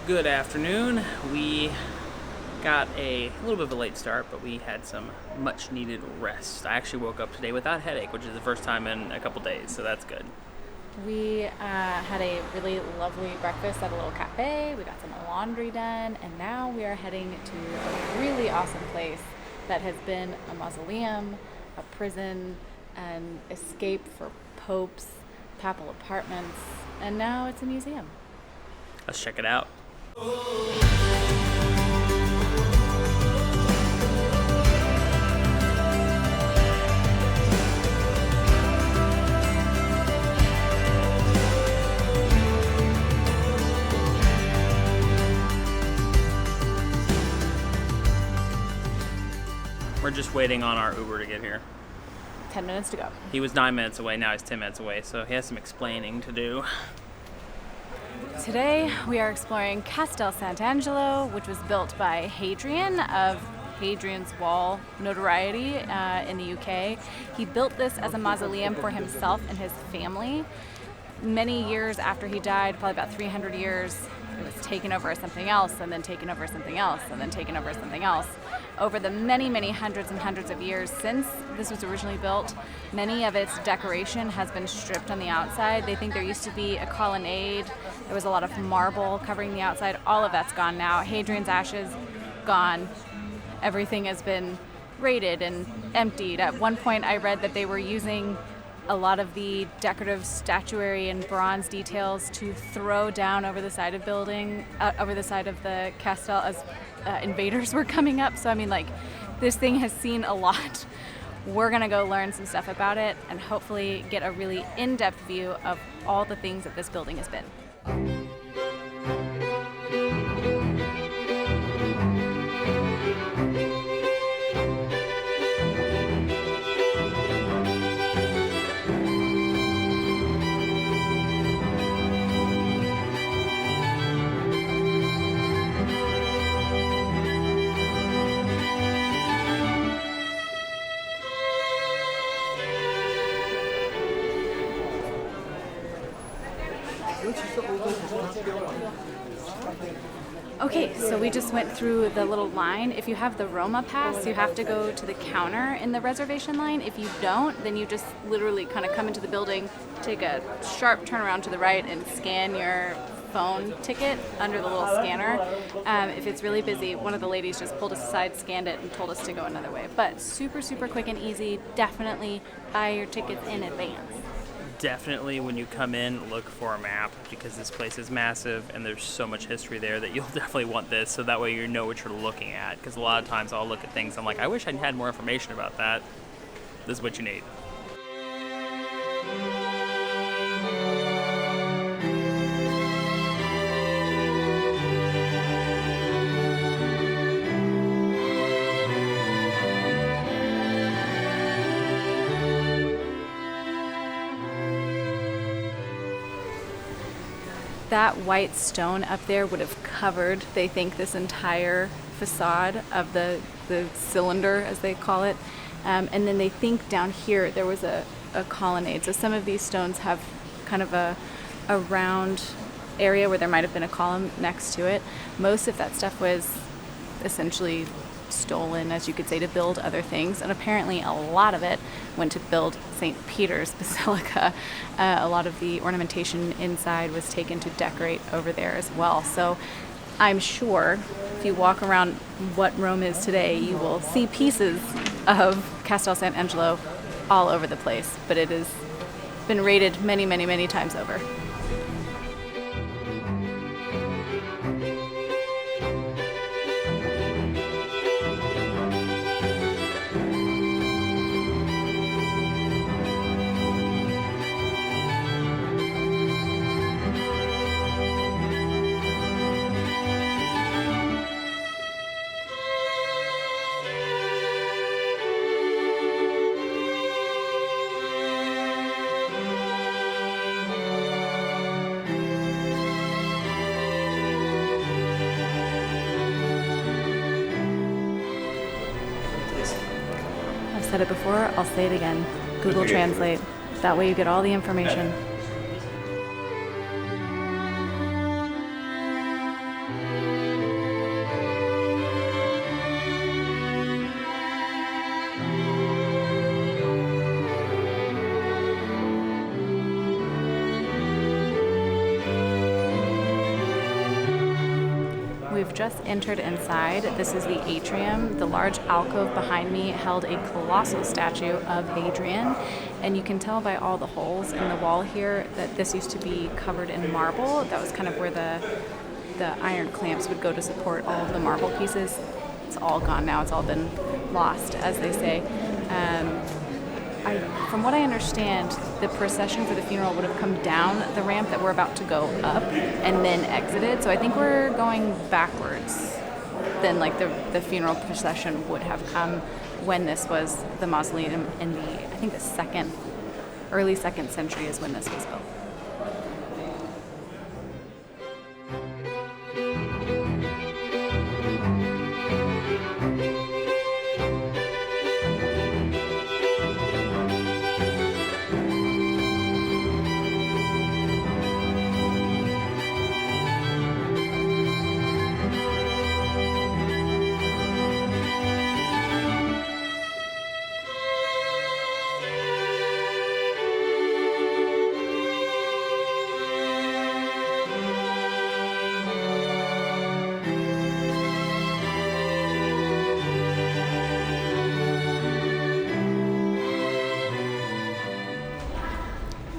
Good afternoon. We got a little bit of a late start, but we had some much needed rest. I actually woke up today without a headache, which is the first time in a couple days, so that's good. We had a really lovely breakfast at a little cafe. We got some laundry done, and now we are heading to a really awesome place that has been a mausoleum, a prison, an escape for popes, papal apartments, and now it's a museum. Let's check it out. We're just waiting on our Uber to get here. 10 minutes to go. He was 9 minutes away, now he's 10 minutes away, so he has some explaining to do. Today we are exploring Castel Sant'Angelo, which was built by Hadrian of Hadrian's Wall notoriety in the UK. He built this as a mausoleum for himself and his family. Many years after he died, probably about 300 years, it was taken over as something else, and then taken over as something else, and then taken over as something else. Over the many, many hundreds and hundreds of years since this was originally built, many of its decoration has been stripped on the outside. They think there used to be a colonnade. There was a lot of marble covering the outside. All of that's gone now. Hadrian's ashes, gone. Everything has been raided and emptied. At one point I read that they were using a lot of the decorative statuary and bronze details to throw down over the side of over the side of the castle as invaders were coming up. So this thing has seen a lot. We're gonna go learn some stuff about it and hopefully get a really in-depth view of all the things that this building has been. Okay, so we just went through the little line. If you have the Roma pass, you have to go to the counter in the reservation line. If you don't, then you just literally kind of come into the building, take a sharp turnaround to the right and scan your phone ticket under the little scanner. If it's really busy, one of the ladies just pulled us aside, scanned it, and told us to go another way. But super, super quick and easy. Definitely buy your tickets in advance. Definitely when you come in, look for a map because this place is massive and there's so much history there that you'll definitely want this, so that way you know what you're looking at, because a lot of times I'll look at things, I'm like, I wish I had more information about that. This is what you need. That white stone up there would have covered, they think, this entire facade of the cylinder, as they call it. And then they think down here there was a colonnade. So some of these stones have kind of a round area where there might have been a column next to it. Most of that stuff was essentially stolen, as you could say, to build other things, and apparently a lot of it went to build St. Peter's Basilica. A lot of the ornamentation inside was taken to decorate over there as well. So I'm sure if you walk around what Rome is today, you will see pieces of Castel Sant'Angelo all over the place, but it has been raided many, many, many times over. Said it before, I'll say it again. Google Translate. That way you get all the information. we've just entered inside. This is the atrium. The large alcove behind me held a colossal statue of Hadrian, and you can tell by all the holes in the wall here that this used to be covered in marble. That was kind of where the iron clamps would go to support all of the marble pieces. It's all gone now. It's all been lost, as they say. From what I understand, the procession for the funeral would have come down the ramp that we're about to go up and then exited. So I think we're going backwards than like the funeral procession would have come when this was the mausoleum in the, I think the early second century is when this was built.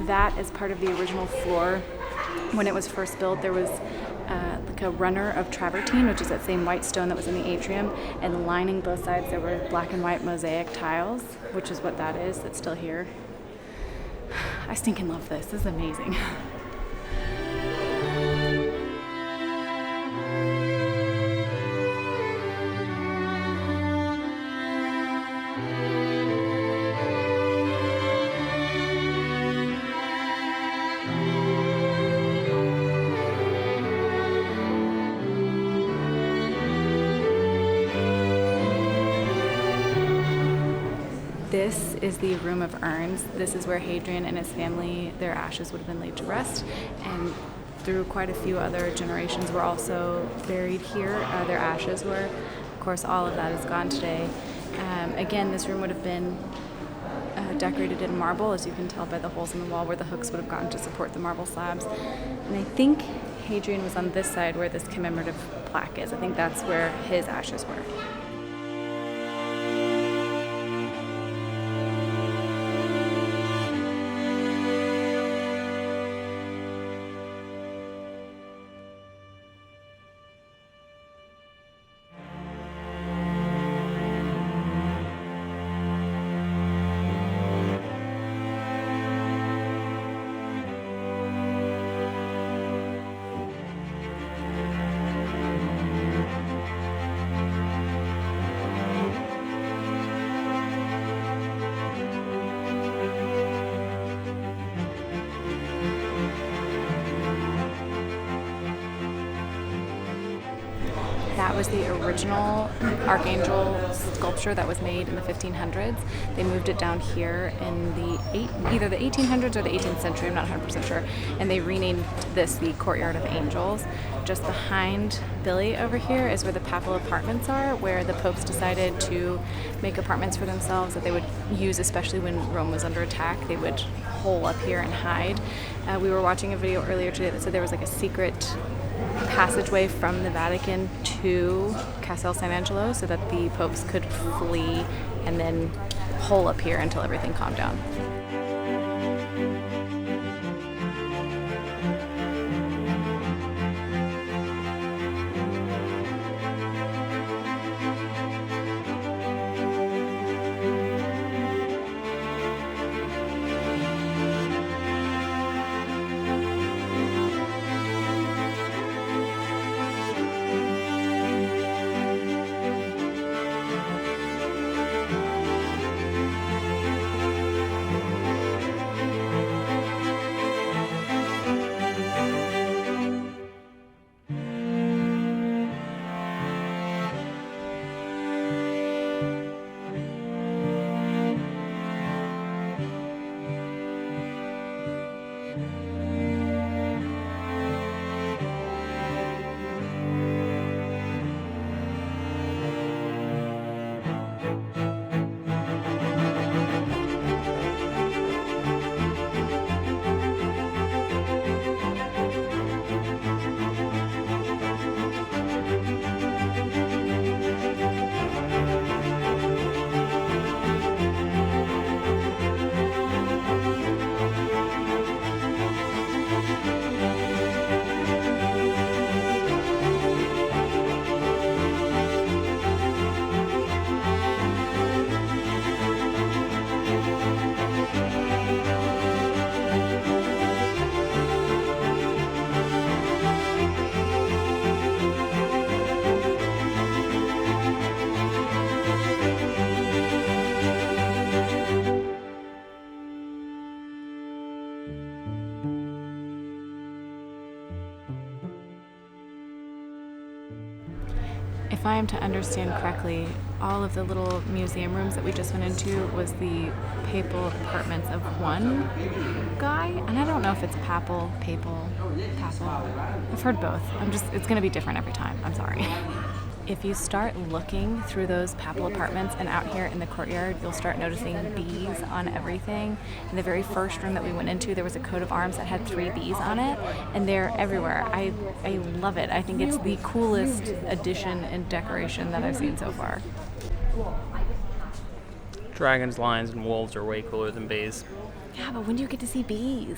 That is part of the original floor. When it was first built, there was like a runner of travertine, which is that same white stone that was in the atrium, and lining both sides there were black and white mosaic tiles, which is what that is, that's still here. I stinking love this. This is amazing. This is the room of urns. This is where Hadrian and his family, their ashes would have been laid to rest, and through quite a few other generations were also buried here. Their ashes were. Of course, all of that is gone today. Again, this room would have been decorated in marble, as you can tell by the holes in the wall where the hooks would have gone to support the marble slabs. And I think Hadrian was on this side where this commemorative plaque is. I think that's where his ashes were. That was the original archangel sculpture that was made in the 1500s. They moved it down here in either the 1800s or the 18th century, I'm not 100% sure, and they renamed this the Courtyard of Angels. Just behind Billy over here is where the papal apartments are, where the popes decided to make apartments for themselves that they would use, especially when Rome was under attack. They would hole up here and hide. We were watching a video earlier today that said there was like a secret passageway from the Vatican to Castel Sant'Angelo so that the popes could flee and then hole up here until everything calmed down. If I am to understand correctly, all of the little museum rooms that we just went into was the papal apartments of one guy, and I don't know if it's papal. I've heard both. It's going to be different every time. I'm sorry. If you start looking through those papal apartments and out here in the courtyard, you'll start noticing bees on everything. In the very first room that we went into, there was a coat of arms that had 3 bees on it, and they're everywhere. I love it. I think it's the coolest addition and decoration that I've seen so far. Dragons, lions, and wolves are way cooler than bees. Yeah, but when do you get to see bees?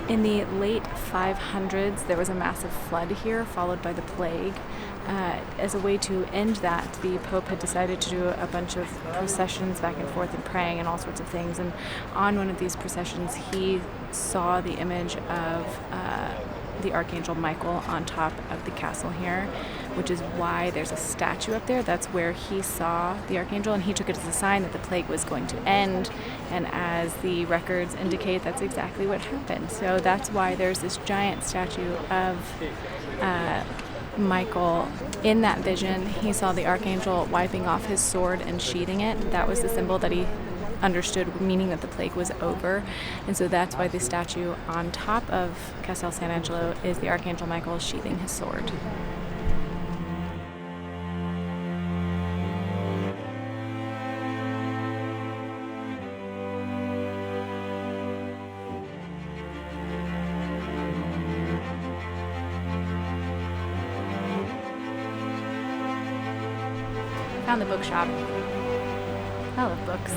In the late 500s, there was a massive flood here, followed by the plague. As a way to end that, the Pope had decided to do a bunch of processions back and forth and praying and all sorts of things. And on one of these processions, he saw the image of the Archangel Michael on top of the castle here, which is why there's a statue up there. That's where he saw the Archangel, and he took it as a sign that the plague was going to end. And as the records indicate, that's exactly what happened. So that's why there's this giant statue of Michael. In that vision, he saw the Archangel wiping off his sword and sheathing it. That was the symbol that he understood, meaning that the plague was over. And so that's why the statue on top of Castel Sant'Angelo is the Archangel Michael sheathing his sword. Found the bookshop. I love books.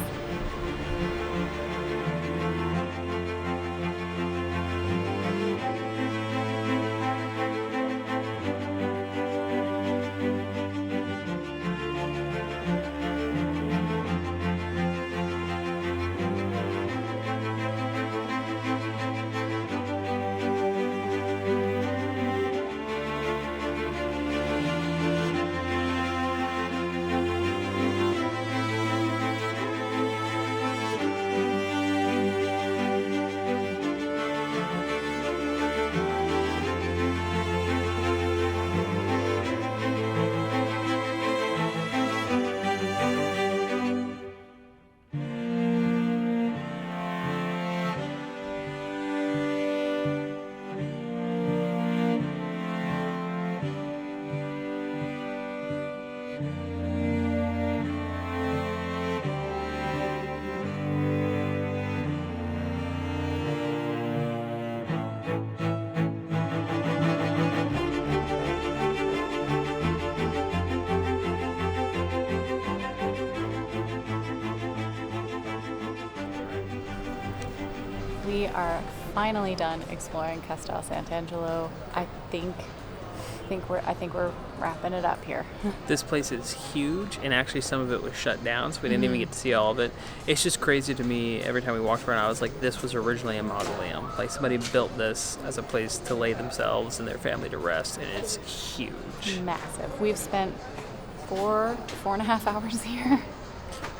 We are finally done exploring Castel Sant'Angelo. I think we're wrapping it up here. This place is huge, and actually some of it was shut down, so we didn't even get to see all of it. It's just crazy to me. Every time we walked around, I was like, this was originally a mausoleum. Like, somebody built this as a place to lay themselves and their family to rest, and it's huge. Massive. We've spent 4.5 hours here.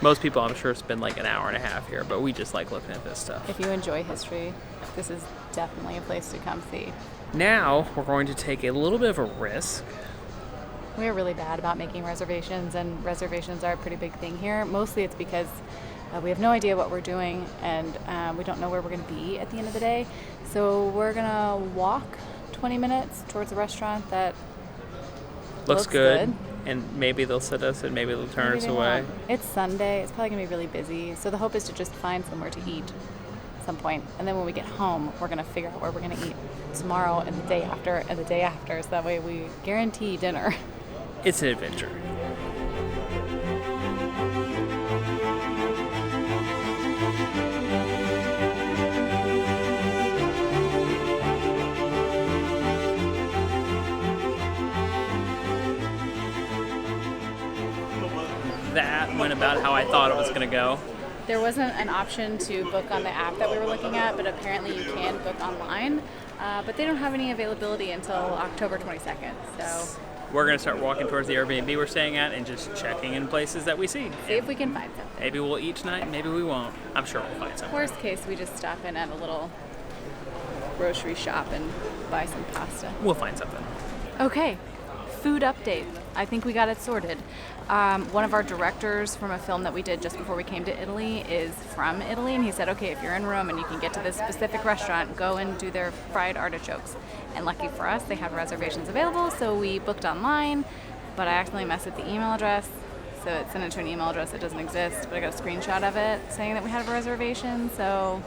Most people, I'm sure, spend like an hour and a half here, but we just like looking at this stuff. If you enjoy history, this is definitely a place to come see. Now, we're going to take a little bit of a risk. We're really bad about making reservations, and reservations are a pretty big thing here. Mostly it's because we have no idea what we're doing, and we don't know where we're going to be at the end of the day. So we're going to walk 20 minutes towards a restaurant that looks good. And maybe they'll sit us, and maybe they'll turn us away. Won't. It's Sunday. It's probably going to be really busy. So the hope is to just find somewhere to eat at some point. And then when we get home, we're going to figure out where we're going to eat tomorrow and the day after and the day after. So that way we guarantee dinner. It's an adventure. That went about how I thought it was going to go. There wasn't an option to book on the app that we were looking at, but apparently you can book online. But they don't have any availability until October 22nd. So we're going to start walking towards the Airbnb we're staying at and just checking in places that we see. See if we can find something. Maybe we'll eat tonight, maybe we won't. I'm sure we'll find something. Worst case, we just stop in at a little grocery shop and buy some pasta. We'll find something. Okay, food update. I think we got it sorted. One of our directors from a film that we did just before we came to Italy is from Italy, and he said, okay, if you're in Rome and you can get to this specific restaurant, go and do their fried artichokes. And lucky for us, they have reservations available, so we booked online, but I accidentally messed with the email address, so it sent it to an email address that doesn't exist, but I got a screenshot of it saying that we had a reservation, so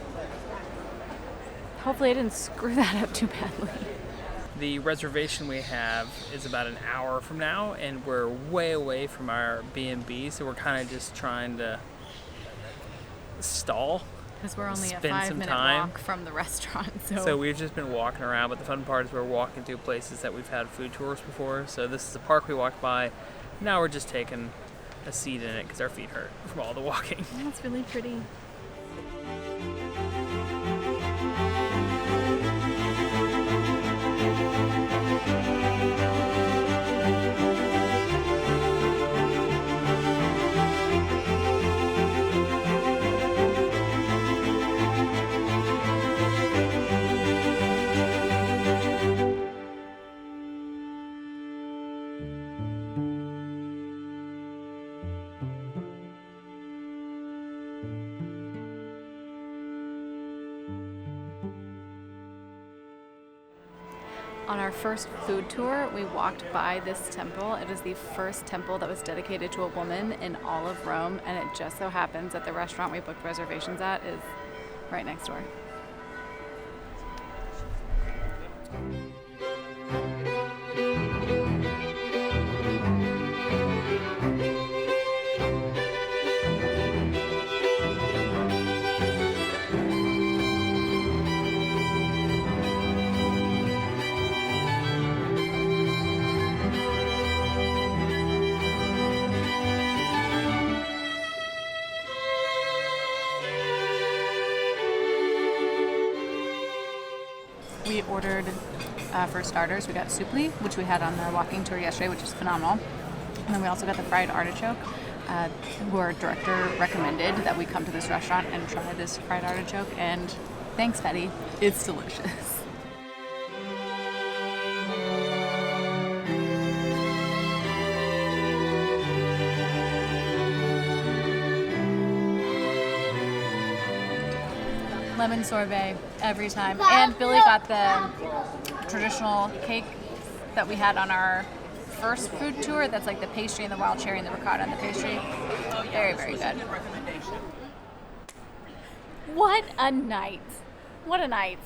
hopefully I didn't screw that up too badly. The reservation we have is about an hour from now, and we're way away from our B&B, so we're kind of just trying to stall. Because we're only a spend 5-minute walk from the restaurant. So we've just been walking around, but the fun part is we're walking through places that we've had food tours before. So this is a park we walked by. Now we're just taking a seat in it because our feet hurt from all the walking. That's really pretty. On our first food tour, we walked by this temple. It is the first temple that was dedicated to a woman in all of Rome, and it just so happens that the restaurant we booked reservations at is right next door. We ordered, for starters, we got supli, which we had on the walking tour yesterday, which is phenomenal. And then we also got the fried artichoke, who our director recommended that we come to this restaurant and try this fried artichoke. And thanks, Betty. It's delicious. Lemon sorbet every time. And Billy got the traditional cake that we had on our first food tour. That's like the pastry and the wild cherry and the ricotta and the pastry. Very, very good. What a night. What a night.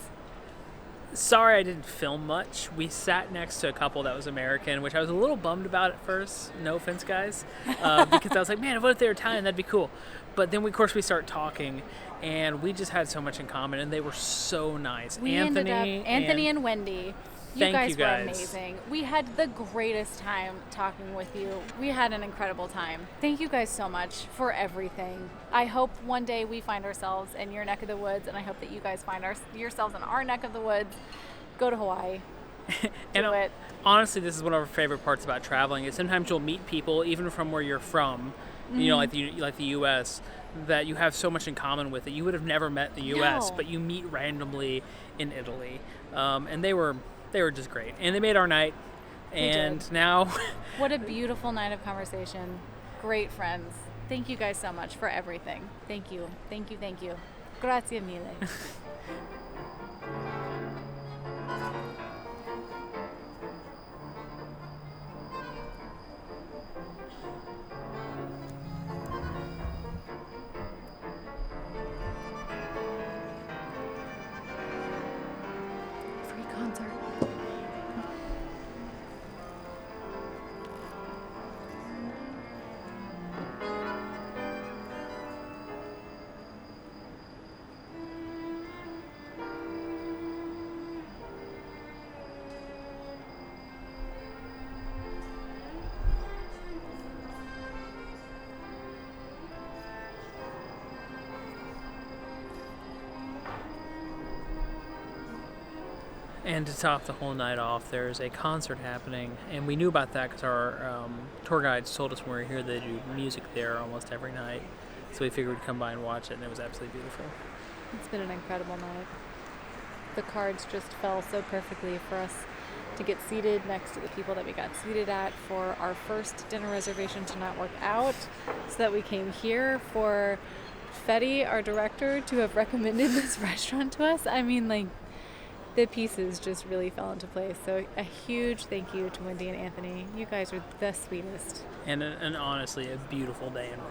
Sorry I didn't film much. We sat next to a couple that was American, which I was a little bummed about at first. No offense, guys. Because I was like, man, what if they were Italian? That'd be cool. But then, of course, we start talking, and we just had so much in common, and they were so nice. Anthony and Wendy. Thank you Were guys. amazing. We had the greatest time talking with you. We had an incredible time. Thank you guys so much for everything. I hope one day we find ourselves in your neck of the woods, and I hope that you guys find yourselves in our neck of the woods. Go to Hawaii. And Do it. honestly, this is one of our favorite parts about traveling. Is sometimes you'll meet people even from where you're from, you know, like the U.S., that you have so much in common with that you would have never met in the U.S., No. but you meet randomly in Italy, and they were just great, and they made our night. And did. now, What a beautiful night of conversation. Great friends. Thank you guys so much for everything. Thank you. Thank you. Thank you. Grazie mille. Free concert. and to top the whole night off, there's a concert happening, and we knew about that because our tour guides told us when we were here they do music there almost every night. So we figured we'd come by and watch it, and it was absolutely beautiful. It's been an incredible night. The cards just fell so perfectly for us to get seated next to the people that we got seated at, for our first dinner reservation to not work out, so that we came here, for Fetty, our director, to have recommended this restaurant to us. I mean, like, the pieces just really fell into place. So a huge thank you to Wendy and Anthony. You guys are the sweetest. And honestly, a beautiful day in Rome.